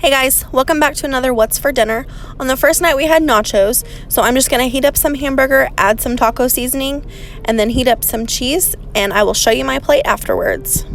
Hey guys, welcome back to another What's for Dinner. On the first night we had nachos, so I'm just going to heat up some hamburger, add some taco seasoning, and then heat up some cheese, and I will show you my plate afterwards.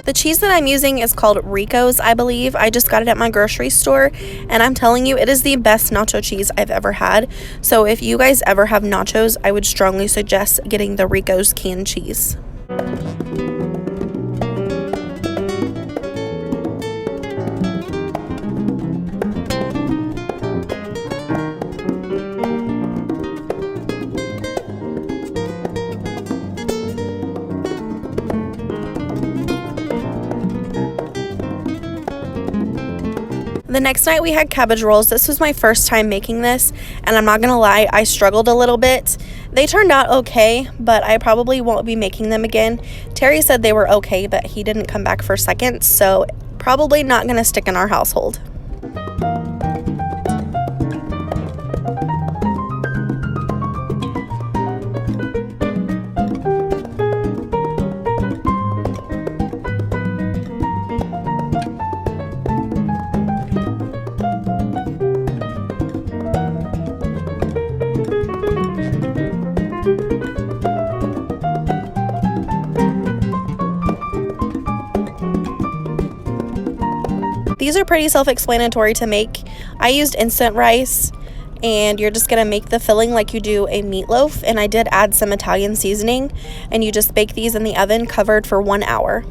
The cheese that I'm using is called Rico's, I believe. I just got it at my grocery store, and I'm telling you, it is the best nacho cheese I've ever had. So if you guys ever have nachos, I would strongly suggest getting the Rico's canned cheese. The next night we had cabbage rolls. This was my first time making this, and I'm not gonna lie, I struggled a little bit. They turned out okay, but I probably won't be making them again. Terry said they were okay, but he didn't come back for seconds, so probably not gonna stick in our household. These are pretty self-explanatory to make. I used instant rice, and you're just gonna make the filling like you do a meatloaf, and I did add some Italian seasoning, and you just bake these in the oven covered for 1 hour.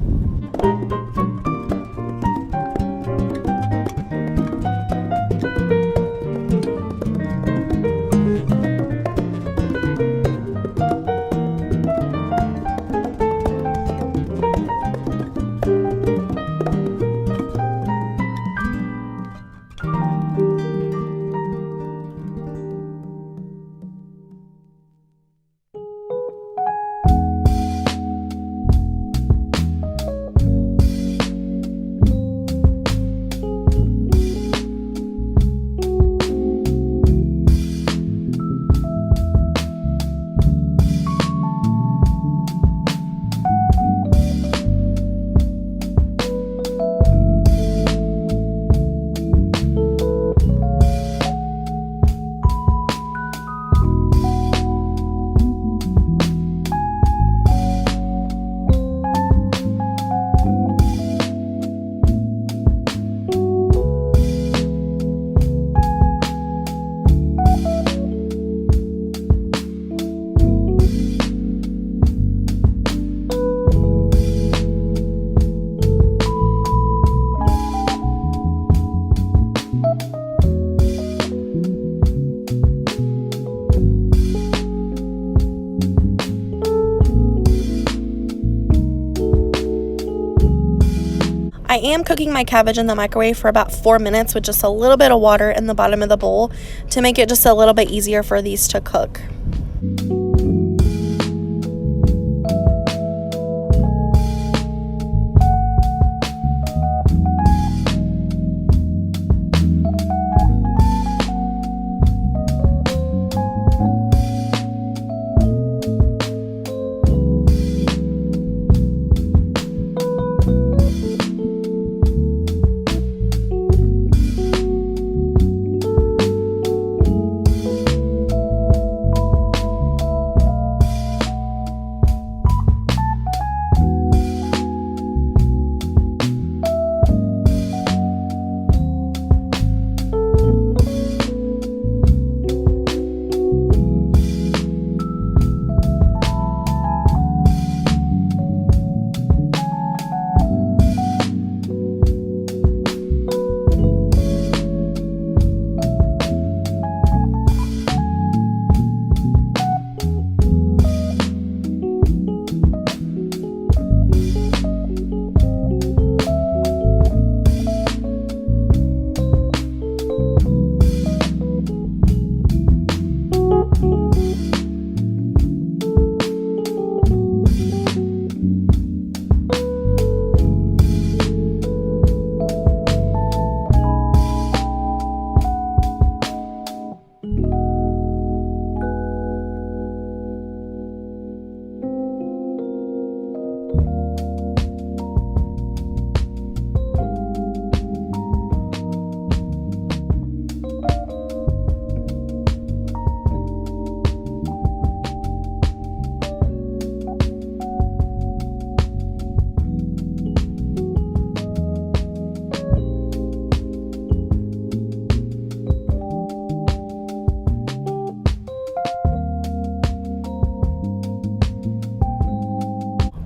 I am cooking my cabbage in the microwave for about 4 minutes with just a little bit of water in the bottom of the bowl to make it just a little bit easier for these to cook.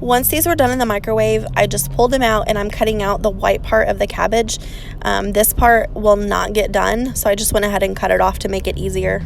Once these were done in the microwave, I just pulled them out and I'm cutting out the white part of the cabbage. This part will not get done, so I just went ahead and cut it off to make it easier.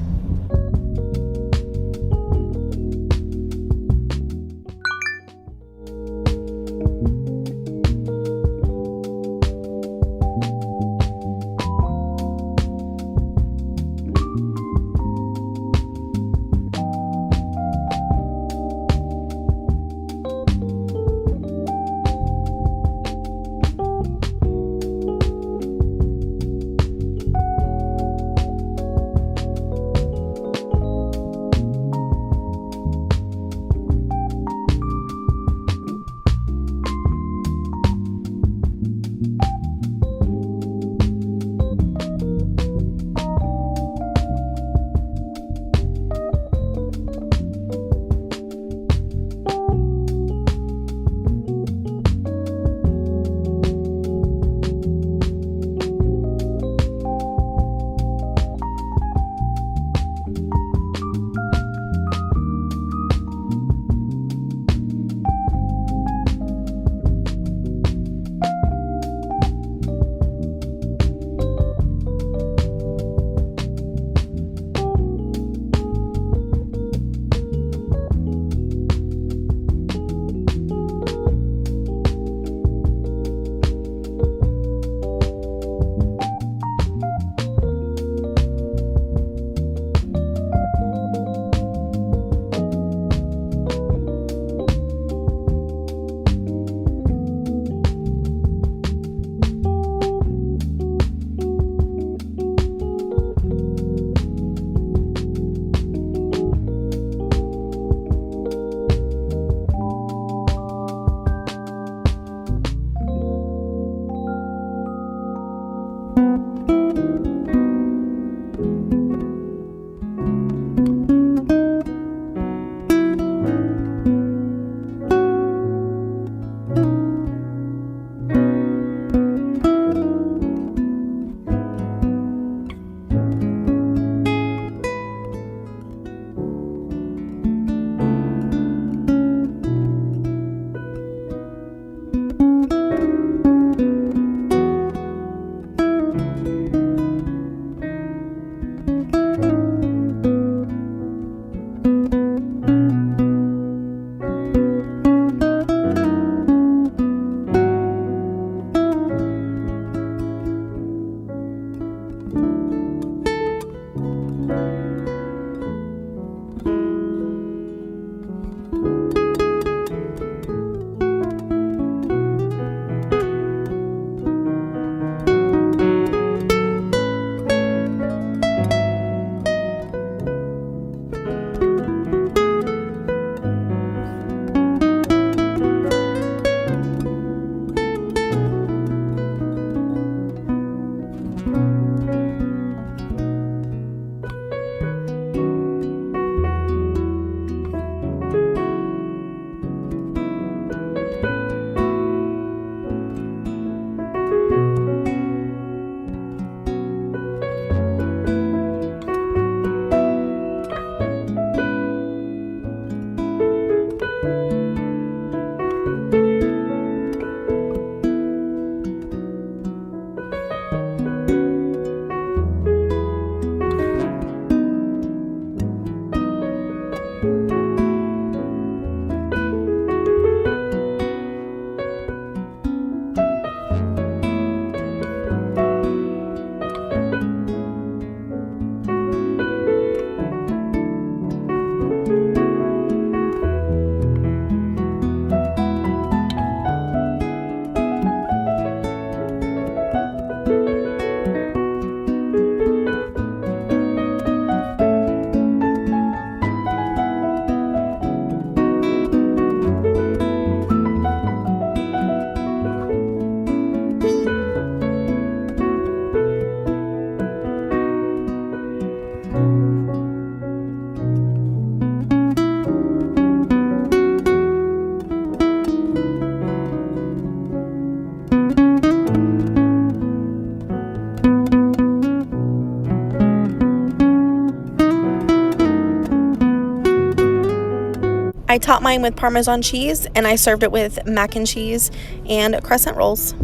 I topped mine with Parmesan cheese, and I served it with mac and cheese and crescent rolls.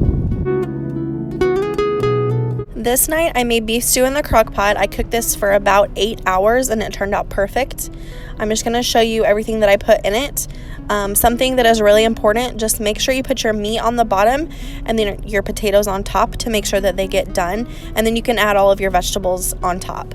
This night I made beef stew in the crock pot. I cooked this for about 8 hours and it turned out perfect. I'm just going to show you everything that I put in it. Something that is really important, just make sure you put your meat on the bottom and then your potatoes on top to make sure that they get done, and then you can add all of your vegetables on top.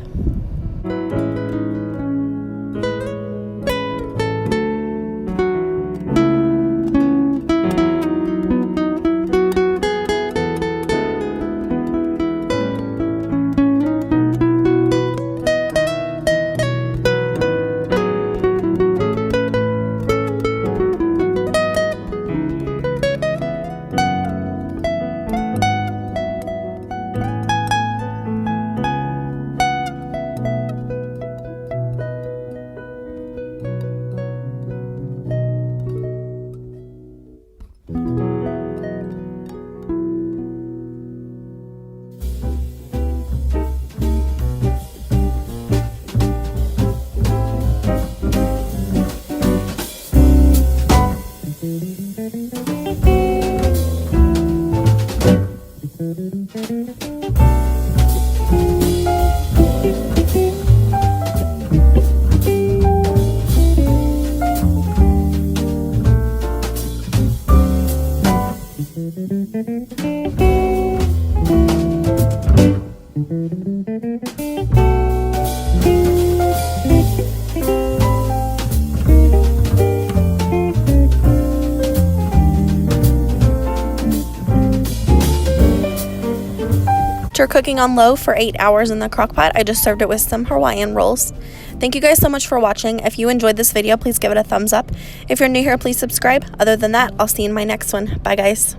After cooking on low for 8 hours in the crock pot, I just served it with some Hawaiian rolls. Thank you guys so much for watching. If you enjoyed this video, please give it a thumbs up. If you're new here, please subscribe. Other than that, I'll see you in my next one. Bye guys.